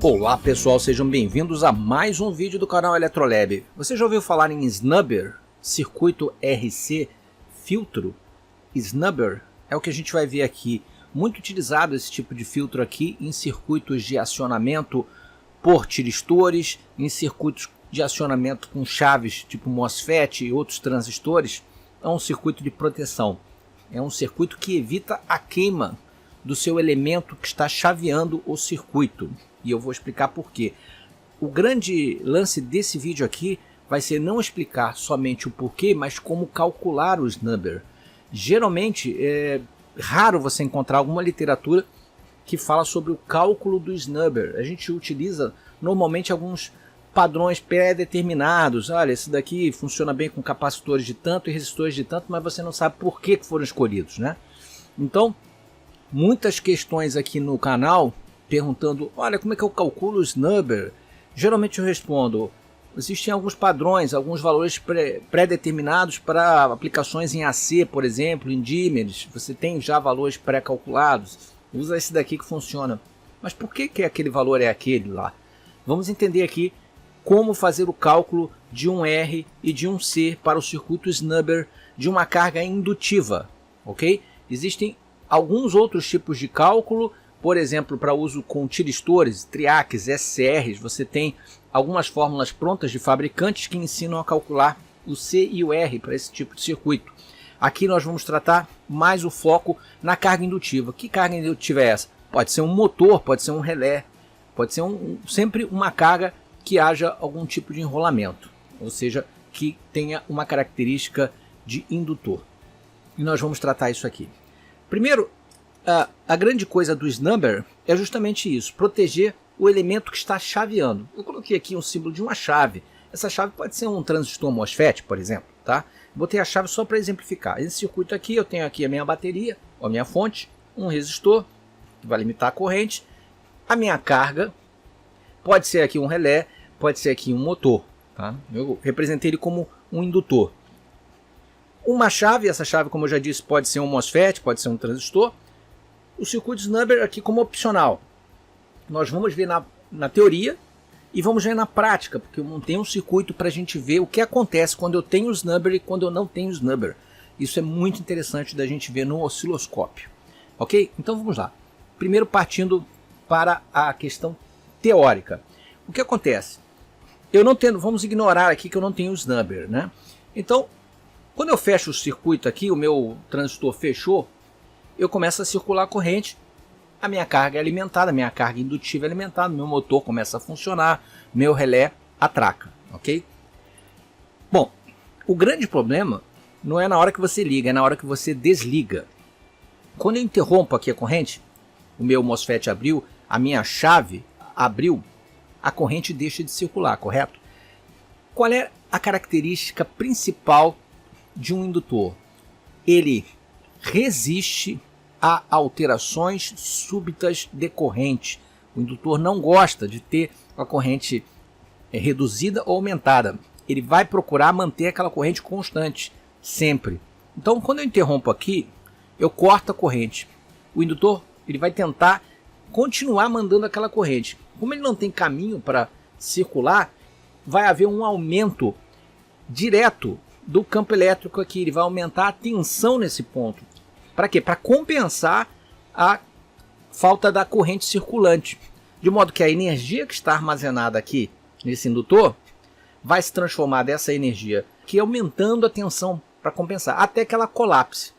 Olá pessoal, sejam bem-vindos a mais um vídeo do canal Eletrolab. Você já ouviu falar em Snubber, circuito RC, filtro? Snubber é o que a gente vai ver aqui. Muito utilizado esse tipo de filtro aqui em circuitos de acionamento por tiristores, em circuitos de acionamento com chaves tipo MOSFET e outros transistores. É um circuito de proteção. É um circuito que evita a queima do seu elemento que está chaveando o circuito. E eu vou explicar por quê. O grande lance desse vídeo aqui vai ser não explicar somente o porquê, mas como calcular o Snubber. Geralmente é raro você encontrar alguma literatura que fala sobre o cálculo do Snubber. A gente utiliza normalmente alguns padrões pré-determinados. Olha, esse daqui funciona bem com capacitores de tanto e resistores de tanto, mas você não sabe por que foram escolhidos, né? Então, muitas questões aqui no canal perguntando, olha, como é que eu calculo o Snubber? Geralmente eu respondo, existem alguns padrões, alguns valores pré-determinados para aplicações em AC, por exemplo, em dimers. Você tem já valores pré-calculados, usa esse daqui que funciona. Mas por que aquele valor é aquele lá? Vamos entender aqui como fazer o cálculo de um R e de um C para o circuito Snubber de uma carga indutiva, ok? Existem alguns outros tipos de cálculo, por exemplo, para uso com tiristores, triacs, SCRs, você tem algumas fórmulas prontas de fabricantes que ensinam a calcular o C e o R para esse tipo de circuito. Aqui nós vamos tratar mais o foco na carga indutiva. Que carga indutiva é essa? Pode ser um motor, pode ser um relé, pode ser sempre uma carga que haja algum tipo de enrolamento, ou seja, que tenha uma característica de indutor. E nós vamos tratar isso aqui. Primeiro, a grande coisa do Snubber é justamente isso, proteger o elemento que está chaveando. Eu coloquei aqui um símbolo de uma chave. Essa chave pode ser um transistor MOSFET, por exemplo, tá? Botei a chave só para exemplificar. Esse circuito aqui, eu tenho aqui a minha bateria, a minha fonte, um resistor, que vai limitar a corrente, a minha carga, pode ser aqui um relé, pode ser aqui um motor, tá? Eu representei ele como um indutor. Uma chave, essa chave, como eu já disse, pode ser um MOSFET, pode ser um transistor. O circuito Snubber aqui como opcional. Nós vamos ver na teoria e vamos ver na prática, porque eu montei um circuito para a gente ver o que acontece quando eu tenho Snubber e quando eu não tenho Snubber. Isso é muito interessante da gente ver no osciloscópio. Ok? Então vamos lá. Primeiro partindo para a questão teórica. O que acontece? Eu não tenho, vamos ignorar aqui que eu não tenho Snubber, né? Então, quando eu fecho o circuito aqui, o meu transistor fechou, eu começo a circular a corrente, a minha carga é alimentada, a minha carga indutiva é alimentada, meu motor começa a funcionar, meu relé atraca, ok? Bom, o grande problema não é na hora que você liga, é na hora que você desliga. Quando eu interrompo aqui a corrente, o meu MOSFET abriu, a minha chave abriu, a corrente deixa de circular, correto? Qual é a característica principal de um indutor? Ele resiste a alterações súbitas decorrentes. O indutor não gosta de ter a corrente reduzida ou aumentada. Ele vai procurar manter aquela corrente constante, sempre. Então, quando eu interrompo aqui, eu corto a corrente. O indutor ele vai tentar continuar mandando aquela corrente. Como ele não tem caminho para circular, vai haver um aumento direto do campo elétrico aqui. Ele vai aumentar a tensão nesse ponto. Para quê? Para compensar a falta da corrente circulante. De modo que a energia que está armazenada aqui nesse indutor vai se transformar dessa energia aqui aumentando a tensão para compensar, até que ela colapse.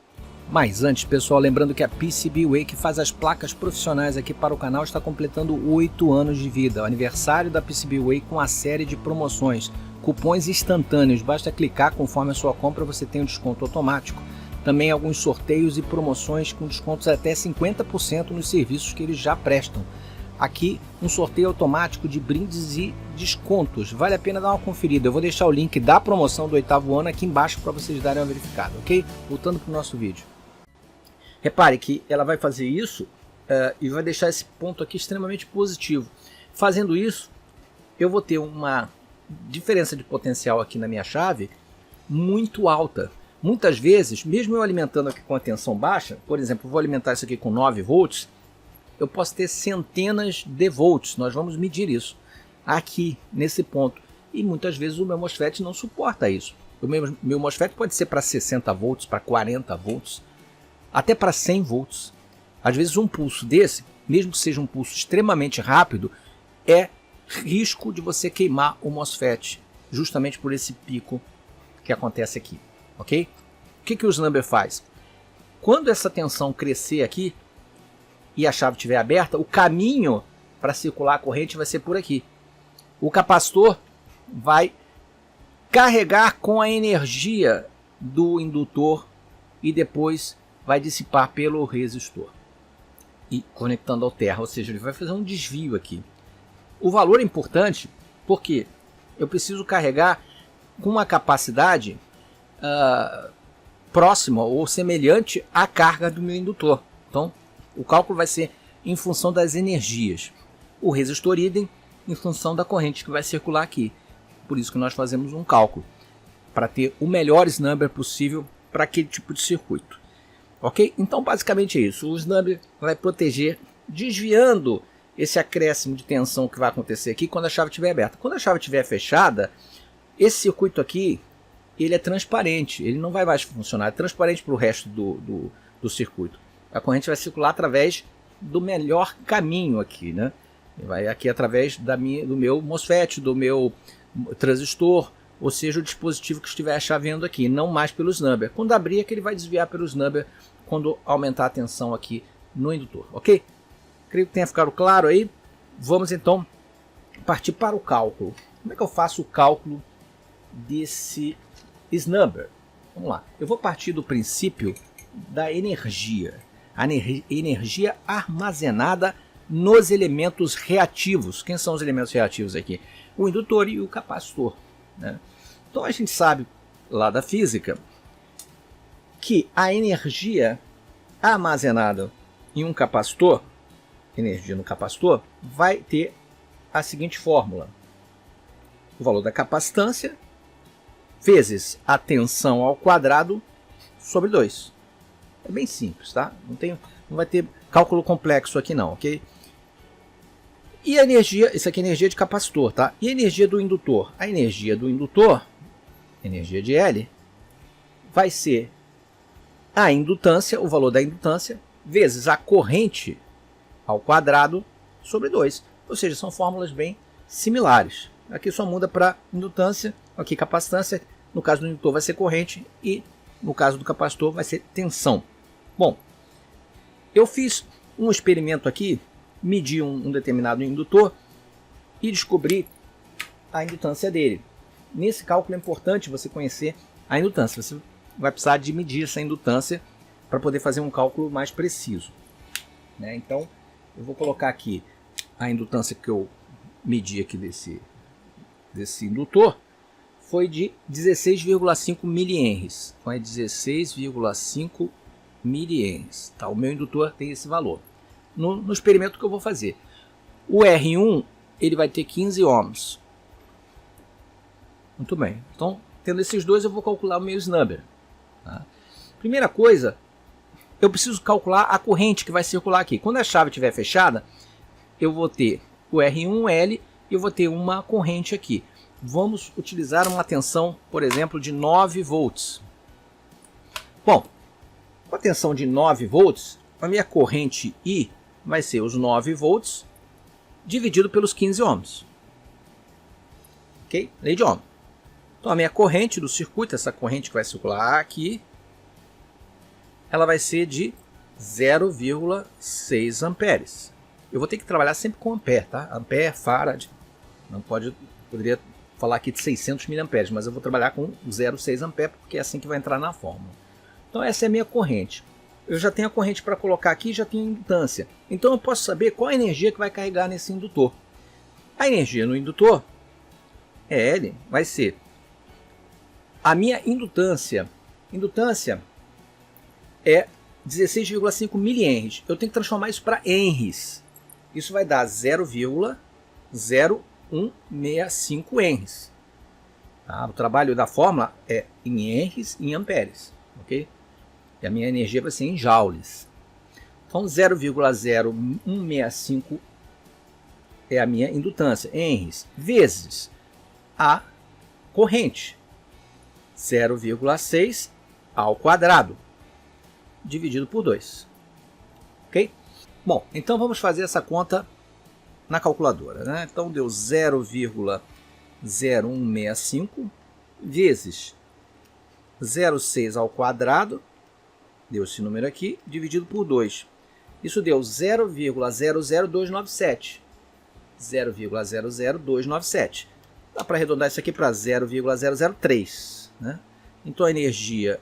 Mas antes, pessoal, lembrando que a PCBWay, que faz as placas profissionais aqui para o canal, está completando 8 anos de vida. O aniversário da PCBWay com a série de promoções. Cupons instantâneos, basta clicar, conforme a sua compra você tem um desconto automático. Também alguns sorteios e promoções com descontos até 50% nos serviços que eles já prestam. Aqui um sorteio automático de brindes e descontos. Vale a pena dar uma conferida. Eu vou deixar o link da promoção do 8º ano aqui embaixo para vocês darem uma verificada, ok? Voltando para o nosso vídeo. Repare que ela vai fazer isso e vai deixar esse ponto aqui extremamente positivo. Fazendo isso, eu vou ter uma diferença de potencial aqui na minha chave muito alta. Muitas vezes, mesmo eu alimentando aqui com a tensão baixa, por exemplo, vou alimentar isso aqui com 9 volts, eu posso ter centenas de volts. Nós vamos medir isso aqui, nesse ponto. E muitas vezes o meu MOSFET não suporta isso. O meu MOSFET pode ser para 60 volts, para 40 volts, até para 100 volts. Às vezes um pulso desse, mesmo que seja um pulso extremamente rápido, é risco de você queimar o MOSFET, justamente por esse pico que acontece aqui, ok? O que o snubber faz? Quando essa tensão crescer aqui e a chave estiver aberta, o caminho para circular a corrente vai ser por aqui. O capacitor vai carregar com a energia do indutor e depois vai dissipar pelo resistor e conectando ao terra, ou seja, ele vai fazer um desvio aqui. O valor é importante porque eu preciso carregar com uma capacidade próxima ou semelhante à carga do meu indutor. Então, o cálculo vai ser em função das energias. O resistor idem em função da corrente que vai circular aqui. Por isso que nós fazemos um cálculo, para ter o melhor snubber possível para aquele tipo de circuito. Ok? Então, basicamente é isso. O snubber vai proteger, desviando esse acréscimo de tensão que vai acontecer aqui quando a chave estiver aberta. Quando a chave estiver fechada, esse circuito aqui, ele é transparente, ele não vai mais funcionar, é transparente para o resto do circuito. A corrente vai circular através do melhor caminho aqui, né? Vai aqui através do meu MOSFET, do meu transistor, ou seja, o dispositivo que estiver chaveando aqui, não mais pelo snubber. Quando abrir, é que ele vai desviar pelo snubber quando aumentar a tensão aqui no indutor, ok? Creio que tenha ficado claro aí. Vamos então partir para o cálculo. Como é que eu faço o cálculo desse snubber? Vamos lá. Eu vou partir do princípio da energia. A energia armazenada nos elementos reativos. Quem são os elementos reativos aqui? O indutor e o capacitor, né? Então a gente sabe lá da física que a energia armazenada em um capacitor, energia no capacitor, vai ter a seguinte fórmula: o valor da capacitância vezes a tensão ao quadrado sobre 2. É bem simples, tá? Não vai ter cálculo complexo aqui não, ok? E a energia, isso aqui é energia de capacitor, tá? E a energia do indutor? A energia do indutor, energia de L, vai ser a indutância, o valor da indutância, vezes a corrente ao quadrado sobre 2. Ou seja, são fórmulas bem similares. Aqui só muda para indutância, aqui capacitância, no caso do indutor vai ser corrente e no caso do capacitor vai ser tensão. Bom, eu fiz um experimento aqui, medi um determinado indutor e descobri a indutância dele. Nesse cálculo é importante você conhecer a indutância. Você vai precisar de medir essa indutância para poder fazer um cálculo mais preciso, né? Então, eu vou colocar aqui a indutância que eu medi aqui desse indutor, foi de 16,5 milihenries. Então é 16,5 milihenries. Tá? O meu indutor tem esse valor. No experimento que eu vou fazer, o R1 ele vai ter 15 ohms. Muito bem. Então, tendo esses dois, eu vou calcular o meu snubber. Tá? Primeira coisa, eu preciso calcular a corrente que vai circular aqui. Quando a chave estiver fechada, eu vou ter o R1L e eu vou ter uma corrente aqui. Vamos utilizar uma tensão, por exemplo, de 9 volts. Bom, com a tensão de 9 volts, a minha corrente I vai ser os 9 volts dividido pelos 15 ohms. Ok? Lei de Ohm. Então a minha corrente do circuito, essa corrente que vai circular aqui, ela vai ser de 0,6 amperes. Eu vou ter que trabalhar sempre com ampere, tá? Ampere, farad, poderia falar aqui de 600 miliamperes, mas eu vou trabalhar com 0,6 ampere porque é assim que vai entrar na fórmula. Então essa é a minha corrente. Eu já tenho a corrente para colocar aqui, já tenho a indutância. Então eu posso saber qual a energia que vai carregar nesse indutor. A energia no indutor, L, vai ser a minha indutância. Indutância é 16,5 milihenries. Eu tenho que transformar isso para henries. Isso vai dar 0,0165 henries. Tá? O trabalho da fórmula é em henries e em amperes. Ok? E a minha energia vai ser em joules. Então 0,0165 é a minha indutância, henries, vezes a corrente, 0,6 ao quadrado, dividido por 2. Ok? Bom, então vamos fazer essa conta na calculadora, né? Então deu 0,0165 vezes 0,6 ao quadrado, deu esse número aqui, dividido por 2. Isso deu 0,00297. 0,00297. Dá para arredondar isso aqui para 0,003. Né? Então a energia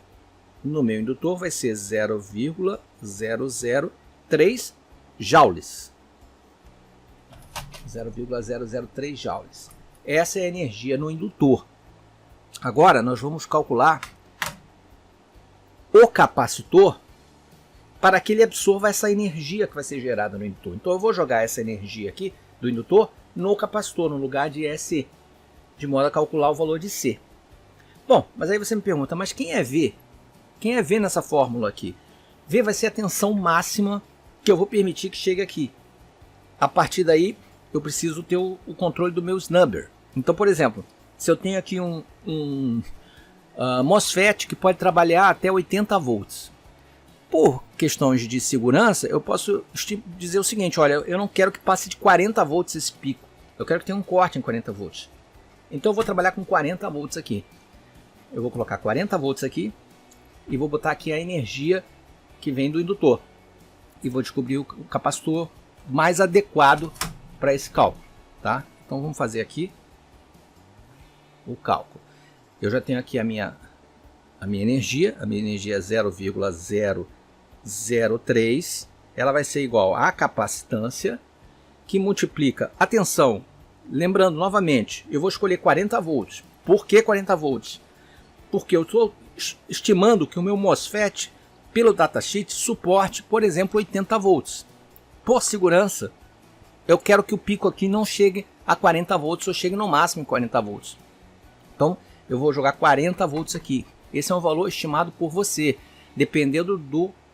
no meu indutor vai ser 0,003 joules. 0,003 joules. Essa é a energia no indutor. Agora nós vamos calcular o capacitor para que ele absorva essa energia que vai ser gerada no indutor. Então eu vou jogar essa energia aqui do indutor no capacitor, no lugar de EC, de modo a calcular o valor de C. Bom, mas aí você me pergunta, mas quem é V? Quem é V nessa fórmula aqui? V vai ser a tensão máxima que eu vou permitir que chegue aqui. A partir daí, eu preciso ter o controle do meu snubber. Então, por exemplo, se eu tenho aqui um MOSFET que pode trabalhar até 80 volts. Por questões de segurança, eu posso dizer o seguinte, olha, eu não quero que passe de 40 volts esse pico. Eu quero que tenha um corte em 40 volts. Então eu vou trabalhar com 40 volts aqui. Eu vou colocar 40 volts aqui e vou botar aqui a energia que vem do indutor. E vou descobrir o capacitor mais adequado para esse cálculo. Tá? Então vamos fazer aqui o cálculo. Eu já tenho aqui a minha energia. A minha energia é 0,003. Ela vai ser igual à capacitância, que multiplica, atenção, lembrando novamente, eu vou escolher 40 volts. Por que 40 volts? Porque eu estou estimando que o meu MOSFET, pelo datasheet, suporte, por exemplo, 80 volts. Por segurança, eu quero que o pico aqui não chegue a 40 volts, ou chegue no máximo em 40 volts. Então, eu vou jogar 40 volts aqui. Esse é um valor estimado por você, dependendo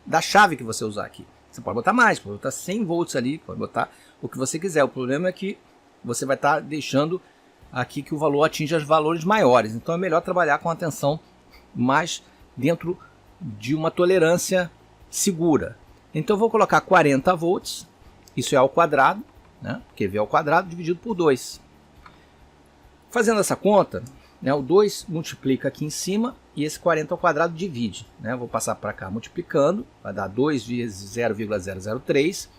da chave que você usar aqui. Você pode botar mais, pode botar 100 volts ali, pode botar o que você quiser. O problema é que você vai estar deixando aqui que o valor atinja os valores maiores. Então é melhor trabalhar com a tensão mais dentro de uma tolerância segura. Então eu vou colocar 40 volts, isso é ao quadrado, né? Porque V ao quadrado dividido por 2. Fazendo essa conta, né, o 2 multiplica aqui em cima e esse 40 ao quadrado divide. Né? Eu vou passar para cá multiplicando, vai dar 2 vezes 0,003,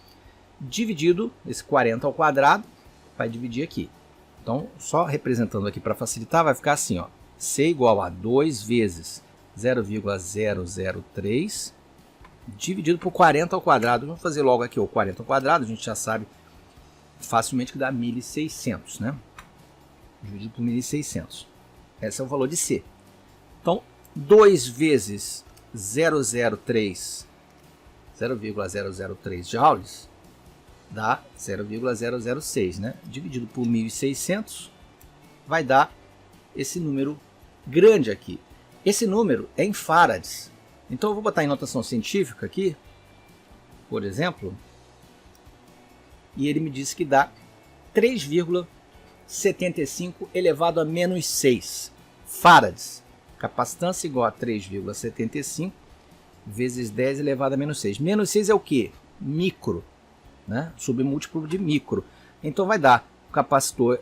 dividido, esse 40 ao quadrado, vai dividir aqui. Então, só representando aqui para facilitar, vai ficar assim, ó, C igual a 2 vezes 0,003, dividido por 40 ao quadrado. Vamos fazer logo aqui o 40 ao quadrado, a gente já sabe facilmente que dá 1.600, né? Dividido por 1.600. Esse é o valor de C. Então, 2 vezes 0,003 joules dá 0,006, né? Dividido por 1.600 vai dar esse número grande aqui. Esse número é em farads. Então, eu vou botar em notação científica aqui, por exemplo, e ele me disse que dá 3,75 elevado a menos 6 farads. Capacitância igual a 3,75 vezes 10 elevado a menos 6. Menos 6 é o que? Micro, né? Submúltiplo de micro. Então vai dar o capacitor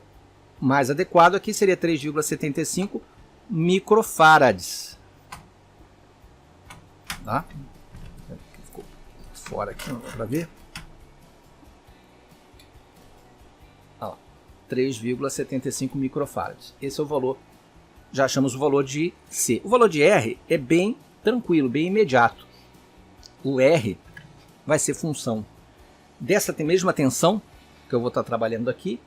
mais adequado aqui seria 3,75 microfarads. Tá? Ficou fora aqui para ver. 3,75 microfarads. Esse é o valor, já achamos o valor de C. O valor de R é bem tranquilo, bem imediato. O R vai ser função dessa mesma tensão que eu vou estar trabalhando aqui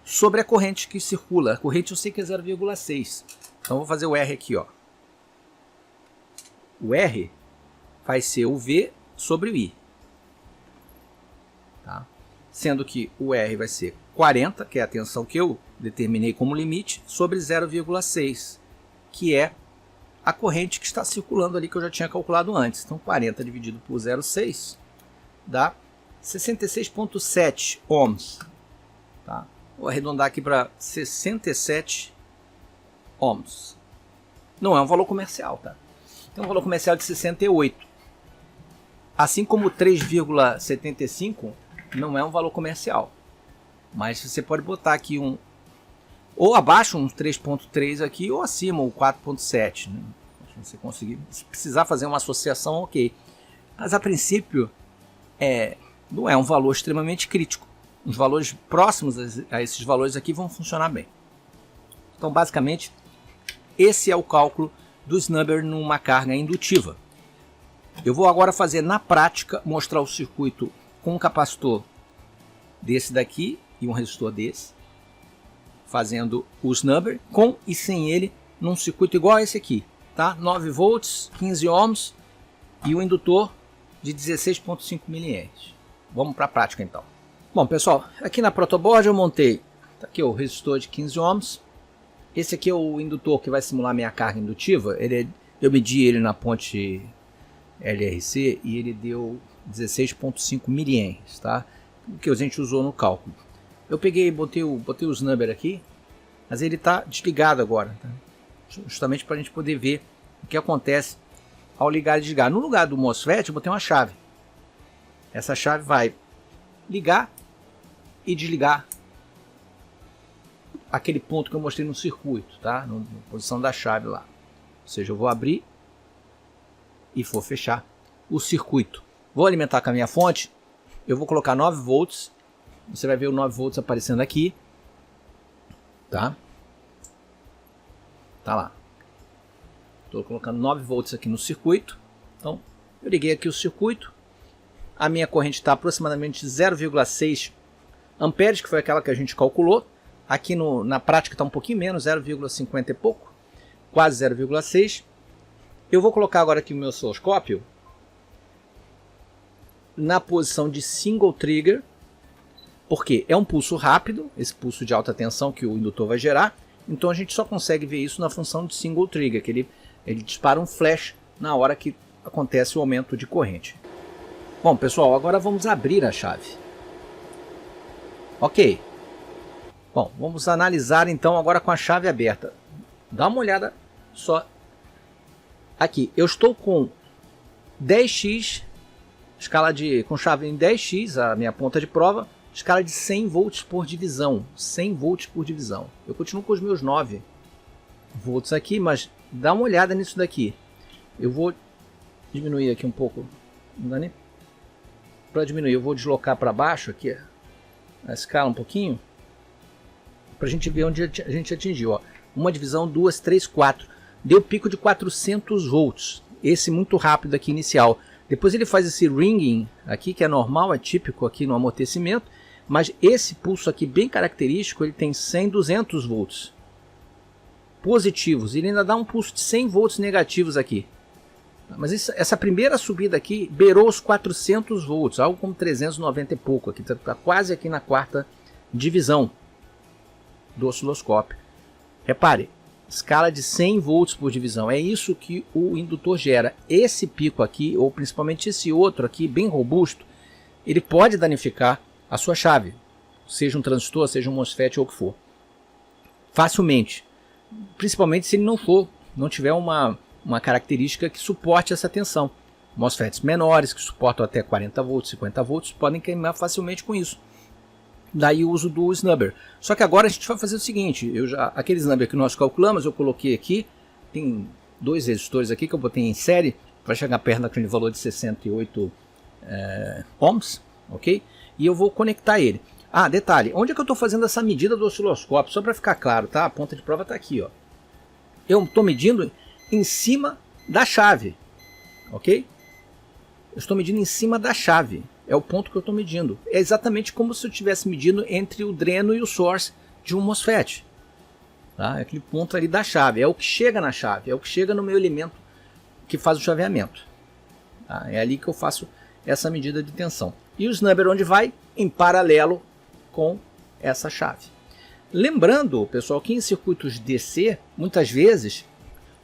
sobre a corrente que circula. A corrente eu sei que é 0,6. Então eu vou fazer o R aqui, ó. O R vai ser o V sobre o I. Tá? Sendo que o R vai ser 40, que é a tensão que eu determinei como limite, sobre 0,6, que é a corrente que está circulando ali que eu já tinha calculado antes. Então 40 dividido por 0,6 dá 66,7 ohms. Tá? Vou arredondar aqui para 67 ohms. Não é um valor comercial, tá? Tem um valor comercial de 68. Assim como 3,75 não é um valor comercial. Mas você pode botar aqui ou abaixo um 3.3 aqui, ou acima o 4.7. Né? Se você conseguir, se precisar fazer uma associação, ok. Mas a princípio, não é um valor extremamente crítico. Os valores próximos a esses valores aqui vão funcionar bem. Então, basicamente, esse é o cálculo do snubber numa carga indutiva. Eu vou agora fazer na prática, mostrar o circuito com um capacitor desse daqui e um resistor desse, fazendo o snubber com e sem ele num circuito igual a esse aqui, tá? 9 volts, 15 ohms e o indutor de 16,5 mA. Vamos para a prática então. Bom, pessoal, aqui na protoboard eu montei, tá aqui o resistor de 15 ohms. Esse aqui é o indutor que vai simular minha carga indutiva. Eu medi ele na ponte LRC e ele deu 16,5 mA, tá? O que a gente usou no cálculo. Eu peguei, botei o snubber aqui, mas ele está desligado agora, tá? Justamente para a gente poder ver o que acontece ao ligar e desligar. No lugar do MOSFET eu botei uma chave. Essa chave vai ligar e desligar aquele ponto que eu mostrei no circuito, tá? Na posição da chave lá. Ou seja, eu vou abrir e vou fechar o circuito. Vou alimentar com a minha fonte. Eu vou colocar 9 volts. Você vai ver o 9 volts aparecendo aqui. Tá? Tá lá. Estou colocando 9 volts aqui no circuito. Então, eu liguei aqui o circuito. A minha corrente está aproximadamente 0,6 amperes, que foi aquela que a gente calculou. Aqui na prática está um pouquinho menos, 0,50 e pouco. Quase 0,6. Eu vou colocar agora aqui o meu osciloscópio na posição de single trigger, porque é um pulso rápido, esse pulso de alta tensão que o indutor vai gerar. Então a gente só consegue ver isso na função de single trigger, que ele dispara um flash na hora que acontece o aumento de corrente. Bom, pessoal, agora vamos abrir a chave. Ok. Bom, vamos analisar então agora com a chave aberta. Dá uma olhada só. Aqui, eu estou com 10x, com chave em 10x, a minha ponta de prova, escala de 100 volts por divisão. 100 volts por divisão. Eu continuo com os meus 9 volts aqui, mas dá uma olhada nisso daqui. Eu vou diminuir aqui um pouco. Não dá nem para diminuir. Eu vou deslocar para baixo aqui a escala um pouquinho, para a gente ver onde a gente atingiu. Ó. Uma divisão, 2, 3, 4. Deu pico de 400 volts. Esse muito rápido aqui inicial. Depois ele faz esse ringing aqui, que é normal, é típico aqui no amortecimento. Mas esse pulso aqui bem característico, ele tem 100, 200 volts positivos. Ele ainda dá um pulso de 100 volts negativos aqui. Mas essa primeira subida aqui beirou os 400 volts, algo como 390 e pouco. Aqui está quase aqui na quarta divisão do osciloscópio. Repare, escala de 100 volts por divisão. É isso que o indutor gera. Esse pico aqui, ou principalmente esse outro aqui, bem robusto, ele pode danificar a sua chave. Seja um transistor, seja um MOSFET ou o que for. Facilmente. Principalmente se ele não tiver uma característica que suporte essa tensão. MOSFETs menores, que suportam até 40 volts, 50 volts, podem queimar facilmente com isso. Daí o uso do snubber. Só que agora a gente vai fazer o seguinte, aquele snubber que nós calculamos, eu coloquei aqui, tem 2 resistores aqui que eu botei em série, para chegar perto daquele valor de 68 ohms, ok? E eu vou conectar ele. Ah, detalhe, onde é que eu estou fazendo essa medida do osciloscópio? Só para ficar claro, tá? A ponta de prova está aqui, ó. Eu estou medindo em cima da chave, ok? Eu estou medindo em cima da chave. É o ponto que eu estou medindo. É exatamente como se eu estivesse medindo entre o dreno e o source de um MOSFET. Tá? É aquele ponto ali da chave. É o que chega na chave. É o que chega no meu elemento que faz o chaveamento. Tá? É ali que eu faço essa medida de tensão. E o snubber onde vai? Em paralelo com essa chave. Lembrando, pessoal, que em circuitos DC, muitas vezes,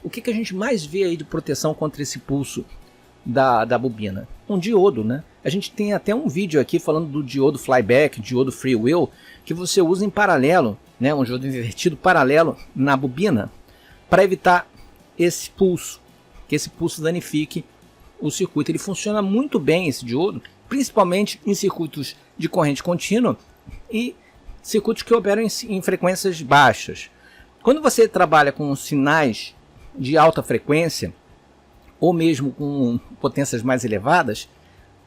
o que a gente mais vê aí de proteção contra esse pulso da bobina? Um diodo, né? A gente tem até um vídeo aqui falando do diodo flyback, diodo free will, que você usa em paralelo, né? Um diodo invertido paralelo na bobina, para evitar esse pulso, que esse pulso danifique o circuito. Ele funciona muito bem, esse diodo, principalmente em circuitos de corrente contínua e circuitos que operam em frequências baixas. Quando você trabalha com sinais de alta frequência, ou mesmo com potências mais elevadas,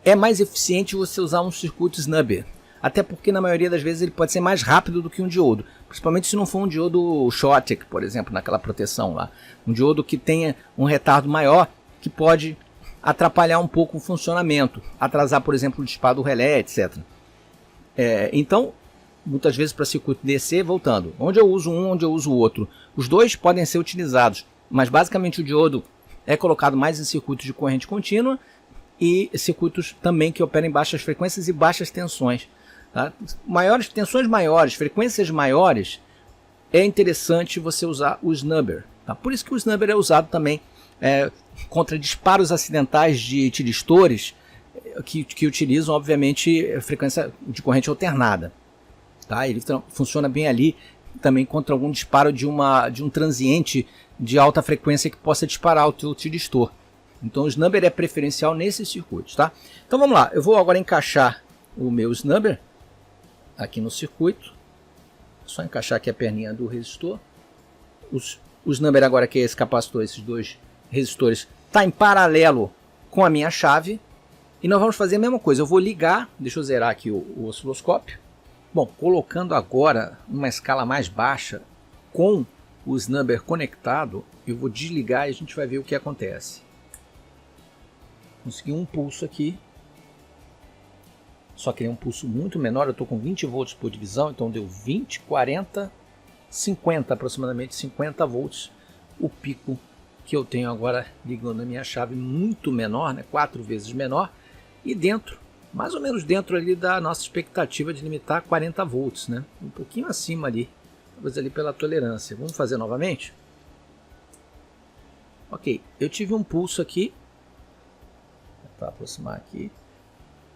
é mais eficiente você usar um circuito snubber. Até porque na maioria das vezes ele pode ser mais rápido do que um diodo. Principalmente se não for um diodo Schottky, por exemplo, naquela proteção lá. Um diodo que tenha um retardo maior, que pode atrapalhar um pouco o funcionamento. Atrasar, por exemplo, o disparo do relé, etc. Então, muitas vezes para circuito DC, voltando. Onde eu uso um, onde eu uso o outro. Os dois podem ser utilizados. Mas basicamente o diodo é colocado mais em circuitos de corrente contínua e circuitos também que operam em baixas frequências e baixas tensões. Tá? Tensões maiores, frequências maiores, é interessante você usar o snubber. Tá? Por isso que o snubber é usado também contra disparos acidentais de tiristores que utilizam, obviamente, frequência de corrente alternada. Tá? Ele funciona bem ali também contra algum disparo de um transiente de alta frequência que possa disparar o teu tiristor. Então o snubber é preferencial nesses circuitos. Tá? Então vamos lá, eu vou agora encaixar o meu snubber aqui no circuito. Só encaixar aqui a perninha do resistor. O snubber agora, que é esse capacitor, esses dois resistores, está em paralelo com a minha chave. E nós vamos fazer a mesma coisa. Eu vou ligar, deixa eu zerar aqui o osciloscópio. Bom, colocando agora uma escala mais baixa com o snubber conectado, eu vou desligar e a gente vai ver o que acontece. Consegui um pulso aqui. Só que ele é um pulso muito menor, eu estou com 20 volts por divisão, então deu 20, 40, 50, aproximadamente 50 volts. O pico que eu tenho agora ligando a minha chave, muito menor, né? 4 vezes menor. E dentro, mais ou menos dentro ali da nossa expectativa de limitar 40 volts, né? Um pouquinho acima ali, talvez ali pela tolerância. Vamos fazer novamente? Ok, eu tive um pulso aqui. Para aproximar aqui.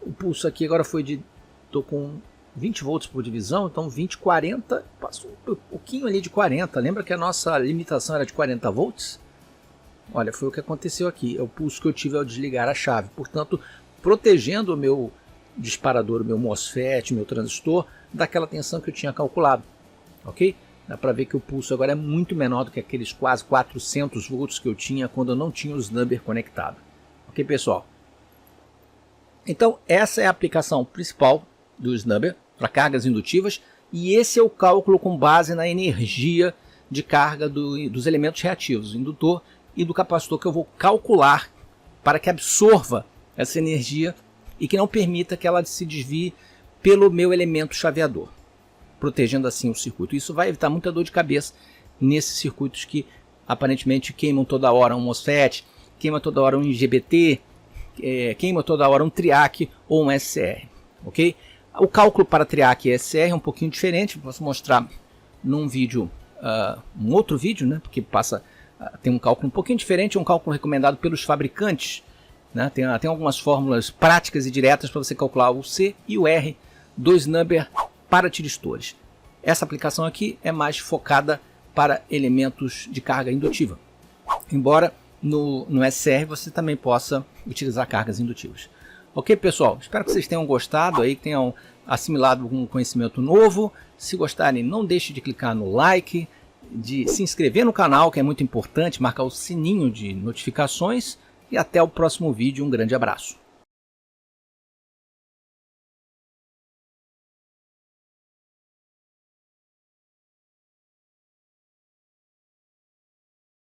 O pulso aqui agora foi de... Estou com 20 volts por divisão, então 20, 40, passou um pouquinho ali de 40. Lembra que a nossa limitação era de 40 volts? Olha, foi o que aconteceu aqui. É o pulso que eu tive ao desligar a chave. Portanto, protegendo o meu disparador, o meu MOSFET, o meu transistor, daquela tensão que eu tinha calculado. Ok? Dá para ver que o pulso agora é muito menor do que aqueles quase 400 volts que eu tinha quando eu não tinha o snubber conectado. Ok, pessoal? Então, essa é a aplicação principal do snubber para cargas indutivas, e esse é o cálculo com base na energia de carga dos elementos reativos, do indutor e do capacitor, que eu vou calcular para que absorva essa energia e que não permita que ela se desvie pelo meu elemento chaveador, protegendo assim o circuito. Isso vai evitar muita dor de cabeça nesses circuitos que aparentemente queimam toda hora um MOSFET, queima toda hora um IGBT, queima toda hora um TRIAC ou um SCR, ok? O cálculo para TRIAC e SCR é um pouquinho diferente, posso mostrar num vídeo, um outro vídeo, né? Porque tem um cálculo um pouquinho diferente, um cálculo recomendado pelos fabricantes, né? Tem algumas fórmulas práticas e diretas para você calcular o C e o R do snubber para tiristores. Essa aplicação aqui é mais focada para elementos de carga indutiva, embora no SCR você também possa utilizar cargas indutivas. Ok, pessoal? Espero que vocês tenham gostado, aí, que tenham assimilado algum conhecimento novo. Se gostarem, não deixe de clicar no like, de se inscrever no canal, que é muito importante, marcar o sininho de notificações, e até o próximo vídeo. Um grande abraço.